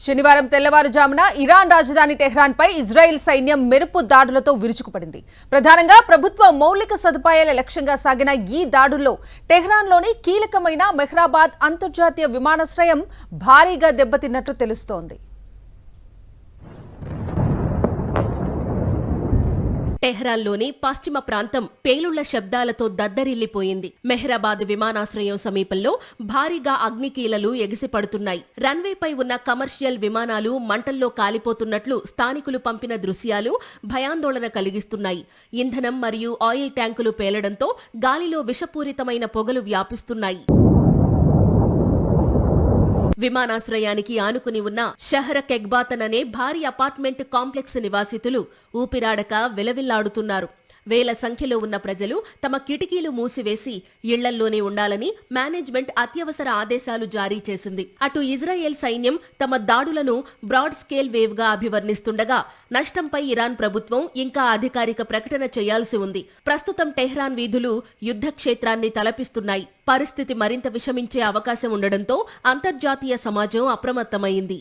శనివారం తెల్లవారుజామున ఇరాన్ రాజధాని టెహ్రాన్పై ఇజ్రాయెల్ సైన్యం మెరుపు దాడులతో విరుచుకుపడింది. ప్రధానంగా ప్రభుత్వ మౌలిక సదుపాయాల లక్ష్యంగా సాగిన ఈ దాడుల్లో టెహ్రాన్లోని కీలకమైన మెహ్రాబాద్ అంతర్జాతీయ విమానాశ్రయం భారీగా దెబ్బతిన్నట్లు తెలుస్తోంది. టెహ్రాన్లోని పశ్చిమ ప్రాంతం పేలుళ్ల శబ్దాలతో దద్దరిల్లిపోయింది. మెహ్రాబాద్ విమానాశ్రయం సమీపంలో భారీగా అగ్నికీలలు ఎగిసిపడుతున్నాయి. రన్వేపై ఉన్న కమర్షియల్ విమానాలు మంటల్లో కాలిపోతున్నట్లు స్థానికులు పంపిన దృశ్యాలు భయాందోళన కలిగిస్తున్నాయి. ఇంధనం మరియు ఆయిల్ ట్యాంకులు పేలడంతో గాలిలో విషపూరితమైన పొగలు వ్యాపిస్తున్నాయి. విమానాశ్రయానికి ఆనుకుని ఉన్న షహర్ కెగ్బాతన్ అనే భారీ అపార్ట్మెంట్ కాంప్లెక్స్ నివాసితులు ఊపిరాడక విలవిల్లాడుతున్నారు. వేల సంఖ్యలో ఉన్న ప్రజలు తమ కిటికీలు మూసివేసి ఇళ్లల్లోనే ఉండాలని మేనేజ్మెంట్ అత్యవసర ఆదేశాలు జారీ చేసింది. అటు ఇజ్రాయెల్ సైన్యం తమ దాడులను బ్రాడ్ స్కేల్ వేవ్ గా అభివర్ణిస్తుండగా నష్టంపై ఇరాన్ ప్రభుత్వం ఇంకా అధికారిక ప్రకటన చేయాల్సి ఉంది. ప్రస్తుతం టెహ్రాన్ వీధులు యుద్ధ క్షేత్రాన్ని తలపిస్తున్నాయి. పరిస్థితి మరింత విషమించే అవకాశం ఉండడంతో అంతర్జాతీయ సమాజం అప్రమత్తమైంది.